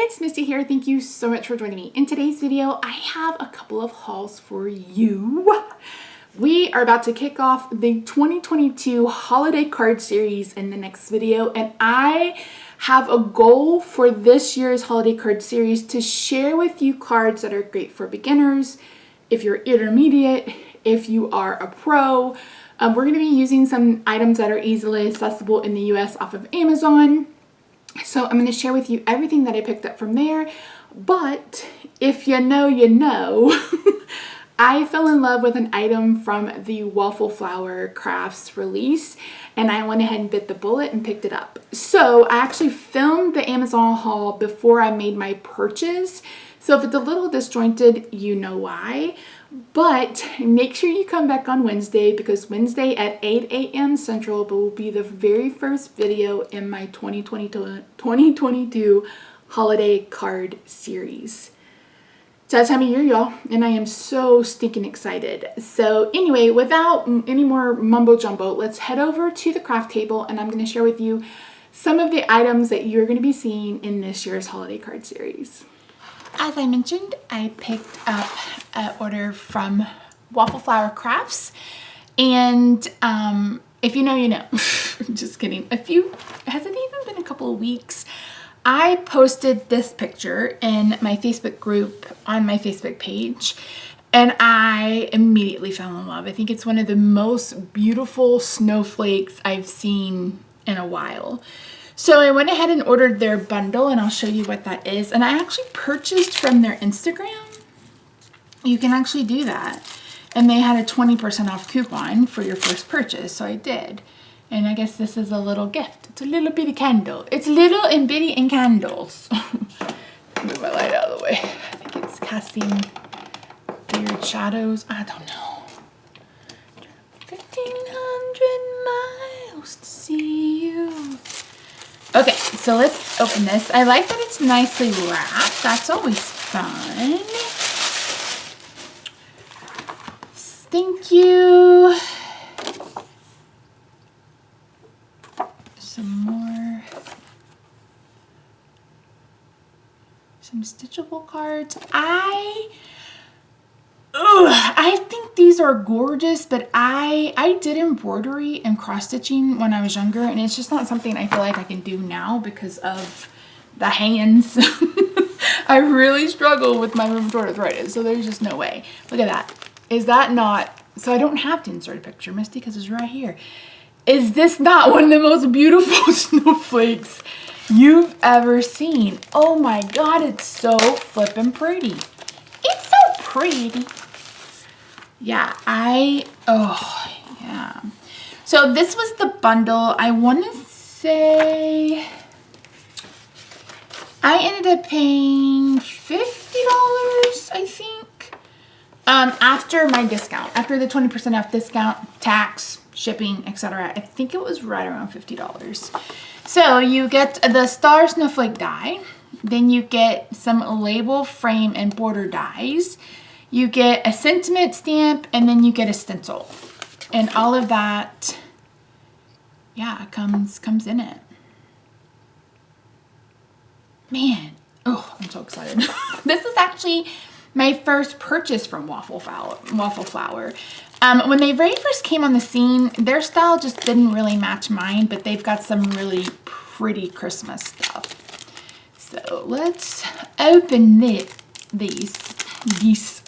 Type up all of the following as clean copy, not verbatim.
it's Misty here. Thank you so much for joining me. In today's video, I have a couple of hauls for you. We are about to kick off the 2022 holiday card series in the next video, and I have a goal for this year's holiday card series to share with you cards that are great for beginners, if you're intermediate, if you are a pro. We're going to be using some items that are easily accessible in the US off of Amazon. So I'm going to share with you everything that I picked up from there. But if you know, you know. I fell in love with an item from the Waffle Flower Crafts release, and I went ahead and bit the bullet and picked it up. So I actually filmed the Amazon haul before I made my purchase. So if it's a little disjointed, you know why. But make sure you come back on Wednesday, because Wednesday at 8 a.m. Central will be the very first video in my 2022 holiday card series. It's that time of year, y'all, and I am so stinking excited. So anyway, without any more mumbo jumbo, let's head over to the craft table, and I'm going to share with you some of the items that you're going to be seeing in this year's holiday card series. As I mentioned, I picked up an order from Waffle Flower Crafts, and if you know, you know. I'm just kidding. Has it even been a couple of weeks? I posted this picture in my Facebook group on my Facebook page, and I immediately fell in love. I think it's one of the most beautiful snowflakes I've seen in a while. So I went ahead and ordered their bundle, and I'll show you what that is. And I actually purchased from their Instagram. You can actually do that. And they had a 20% off coupon for your first purchase, so I did. And I guess this is a little gift. It's a little bitty candle. It's little and bitty and candles. Move my light out of the way. I think it's casting weird shadows. I don't know. 1,500 miles to see you. Okay, so let's open this. I like that it's nicely wrapped. That's always fun. Thank you. Some stitchable cards. I think these are gorgeous, but I did embroidery and cross stitching when I was younger, and it's just not something I feel like I can do now because of the hands. I really struggle with my rheumatoid arthritis, so there's just no way. Look at that. Is that not, so I don't have to insert a picture, Misty, because it's right here. Is this not one of the most beautiful snowflakes you've ever seen? Oh my God, it's so flippin' pretty. It's so pretty. Yeah, oh yeah. So this was the bundle. I want to say I ended up paying $50, I think, after my discount, after the 20% off discount, tax, shipping, etc. I think it was right around $50. So you get the star snowflake die, then you get some label, frame, and border dies. You get a sentiment stamp, and then you get a stencil. And all of that, yeah, comes in it. Man, oh, I'm so excited. This is actually my first purchase from Waffle Flower. When they very first came on the scene, their style just didn't really match mine, but they've got some really pretty Christmas stuff. So let's open these.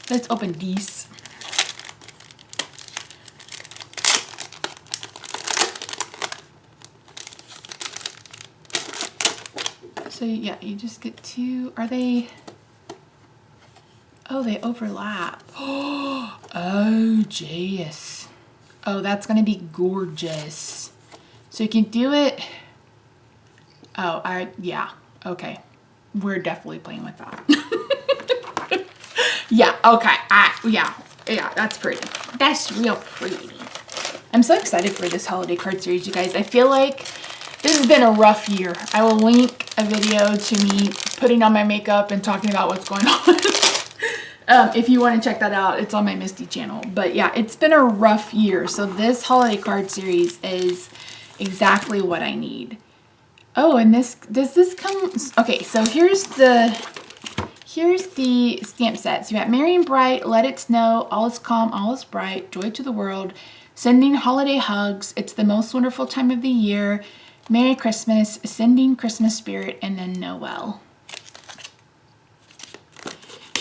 Let's open these. So yeah, you just get two. Are they? Oh, they overlap. Oh, jeez. Oh, that's gonna be gorgeous. So you can do it. Oh, yeah, okay. We're definitely playing with that. Yeah, okay, yeah, that's pretty. That's real pretty. I'm so excited for this holiday card series, you guys. I feel like this has been a rough year. I will link a video to me putting on my makeup and talking about what's going on. If you want to check that out, it's on my Misty channel. But yeah, it's been a rough year. So this holiday card series is exactly what I need. Oh, and does this come, okay, so here's the stamp set. So you got Merry and Bright, Let It Snow, All is Calm, All is Bright, Joy to the World, Sending Holiday Hugs, It's the Most Wonderful Time of the Year, Merry Christmas, Sending Christmas Spirit, and then Noel.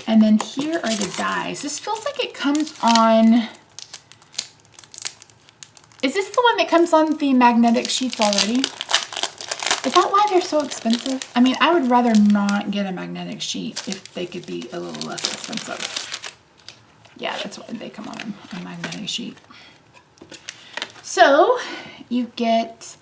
And then here are the dies. This feels like it comes on, is this the one that comes on the magnetic sheets already? Is that why they're so expensive? I mean, I would rather not get a magnetic sheet if they could be a little less expensive. Yeah, that's why they come on a magnetic sheet. So you get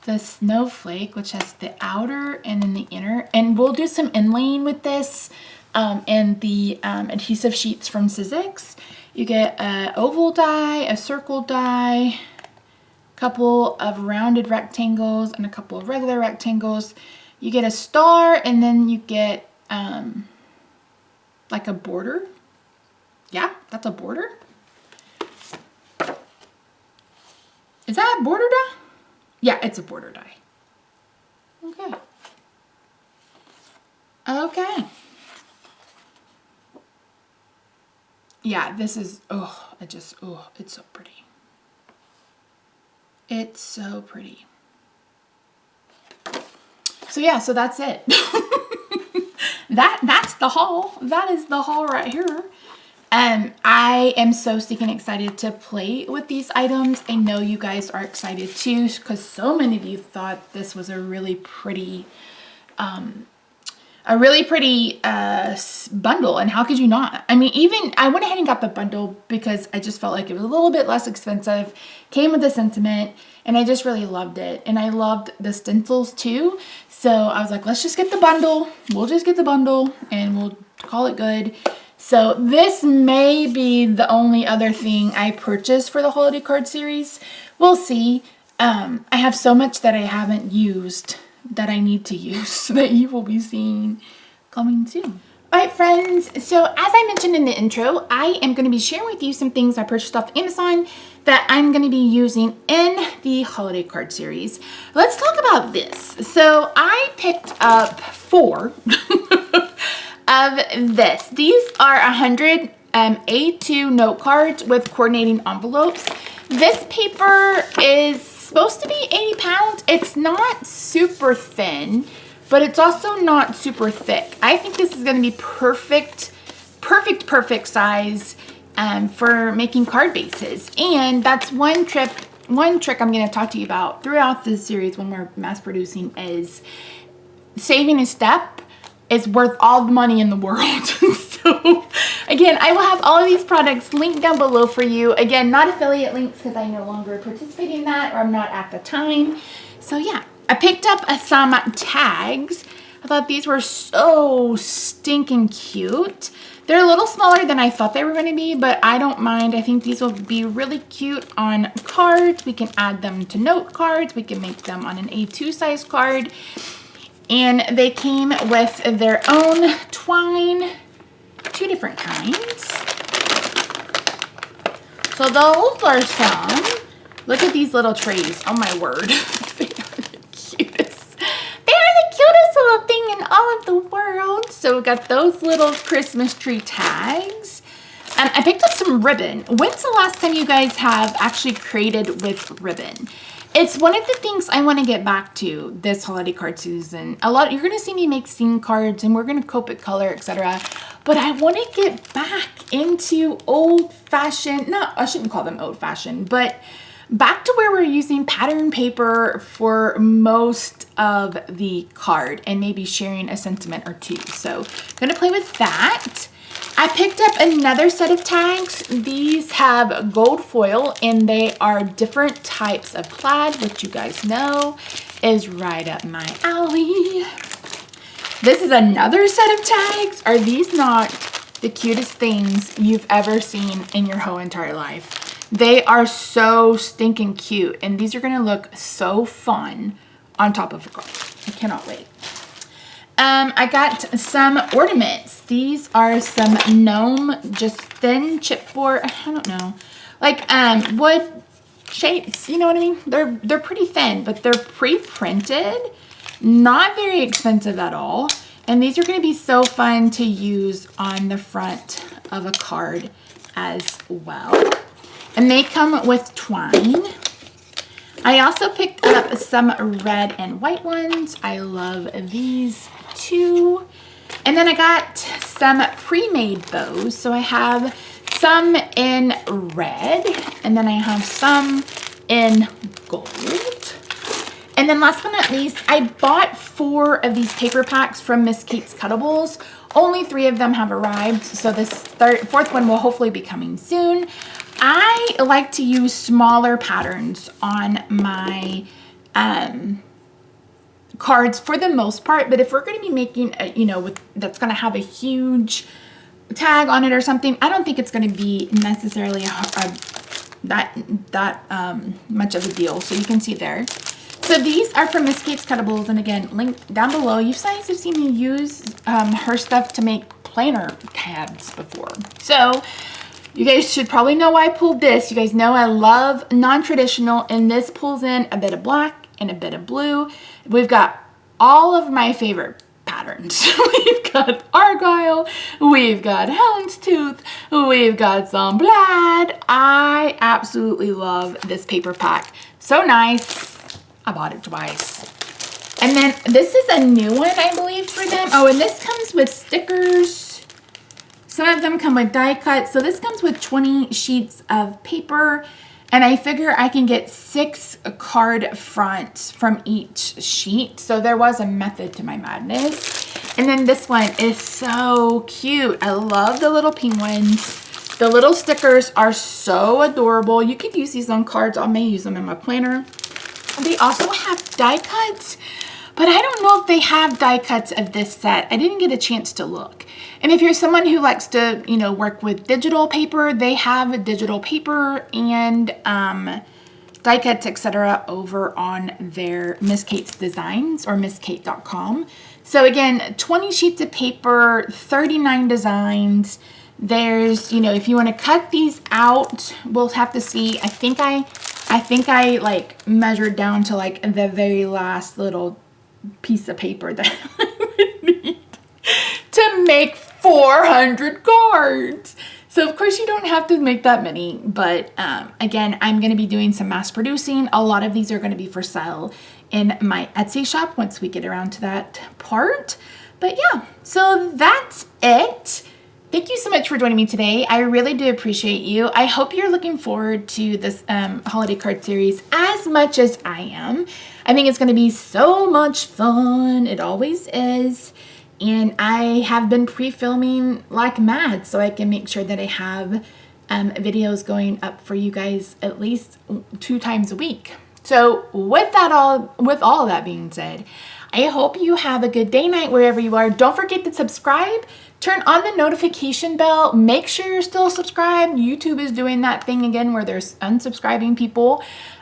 the snowflake, which has the outer and then the inner. And we'll do some inlaying with this and the adhesive sheets from Sizzix. You get an oval die, a circle die, couple of rounded rectangles and a couple of regular rectangles. You get a star, and then you get like a border. Yeah, that's a border. Is that a border die? Yeah, it's a border die. Okay. Okay. Yeah, this is, oh, it's so pretty. It's so pretty. So yeah, so that's it. That's the haul. That is the haul right here. I am so stinking excited to play with these items. I know you guys are excited too, because so many of you thought this was a really pretty bundle, and how could you not? I mean, even I went ahead and got the bundle because I just felt like it was a little bit less expensive, came with the sentiment, and I just really loved it. And I loved the stencils too, so I was like, let's just get the bundle. We'll just get the bundle and we'll call it good. So this may be the only other thing I purchased for the holiday card series. We'll see. I have so much that I haven't used that I need to use that you will be seeing coming soon. Alright friends, so as I mentioned in the intro, I am going to be sharing with you some things I purchased off Amazon that I'm going to be using in the holiday card series. Let's talk about this. So I picked up 4 of this. These are 100 A2 note cards with coordinating envelopes. This paper is supposed to be 80 pounds. It's not super thin, but it's also not super thick. I think this is going to be perfect size for making card bases. And that's one trick I'm going to talk to you about throughout this series when we're mass producing is saving a step is worth all the money in the world. So again, I will have all of these products linked down below for you. Again, not affiliate links because I no longer participate in that, or I'm not at the time. So yeah, I picked up some tags. I thought these were so stinking cute. They're a little smaller than I thought they were going to be, but I don't mind. I think these will be really cute on cards. We can add them to note cards. We can make them on an A2 size card. And they came with their own twine, 2 different kinds. So those are some. Look at these little trays. Oh my word. They are the cutest. They are the cutest little thing in all of the world. So we got those little Christmas tree tags. I picked up some ribbon. When's the last time you guys have actually created with ribbon? It's one of the things I want to get back to this holiday card season. You're going to see me make scene cards and we're going to Copic color, etc. But I want to get back into old-fashioned, I shouldn't call them old-fashioned, but back to where we're using pattern paper for most of the card and maybe sharing a sentiment or 2. So I'm going to play with that. I picked up another set of tags. These have gold foil and they are different types of plaid, which you guys know is right up my alley. This is another set of tags. Are these not the cutest things you've ever seen in your whole entire life? They are so stinking cute, and these are gonna look so fun on top of a card. I cannot wait. I got some ornaments. These are some gnome, just thin chipboard, I don't know, like wood shapes, you know what I mean? They're pretty thin, but they're pre-printed. Not very expensive at all. And these are going to be so fun to use on the front of a card as well. And they come with twine. I also picked up some red and white ones. I love these too. And then I got some pre-made bows. So I have some in red, and then I have some in gold. And then last but not least, I bought 4 of these paper packs from Miss Kate's Cuttables. Only 3 of them have arrived, so this 4th one will hopefully be coming soon. I like to use smaller patterns on my cards for the most part, but if we're going to be making a, that's going to have a huge tag on it or something, I don't think it's going to be necessarily that much of a deal. So you can see there. So these are from Miss Kate's Cuttables, and again, link down below. You guys have seen me use her stuff to make planner tabs before. So you guys should probably know why I pulled this. You guys know I love non-traditional, and this pulls in a bit of black and a bit of blue. We've got all of my favorite patterns. We've got Argyle, we've got Houndstooth, we've got some plaid. I absolutely love this paper pack. So nice. I bought it twice. And then this is a new one, I believe, for them. Oh, and this comes with stickers. Some of them come with die cuts. So this comes with 20 sheets of paper. And I figure I can get 6 card fronts from each sheet. So there was a method to my madness. And then this one is so cute. I love the little penguins. The little stickers are so adorable. You could use these on cards. I may use them in my planner. They also have die cuts, but I don't know if they have die cuts of this set. I didn't get a chance to look. And if you're someone who likes to, work with digital paper, they have digital paper and die cuts, etc. over on their Miss Kate's Designs or misskate.com. So again, 20 sheets of paper, 39 designs. There's, if you want to cut these out, we'll have to see. I think I like measured down to like the very last little piece of paper that I would need to make 400 cards. So of course you don't have to make that many, but again, I'm going to be doing some mass producing. A lot of these are going to be for sale in my Etsy shop once we get around to that part. But yeah, so that's it. Thank you so much for joining me today. I really do appreciate you. I hope you're looking forward to this holiday card series as much as I am. I think it's going to be so much fun. It always is. And I have been pre-filming like mad so I can make sure that I have videos going up for you guys at least 2 times a week. So with all of that being said, I hope you have a good day, night, wherever you are. Don't forget to subscribe. Turn on the notification bell. Make sure you're still subscribed. YouTube is doing that thing again where there's unsubscribing people.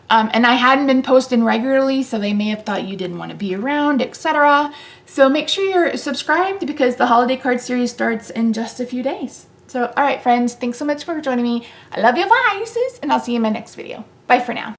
And I hadn't been posting regularly, so they may have thought you didn't want to be around, etc. So make sure you're subscribed because the holiday card series starts in just a few days. So, all right, friends, thanks so much for joining me. I love you, vices, and I'll see you in my next video. Bye for now.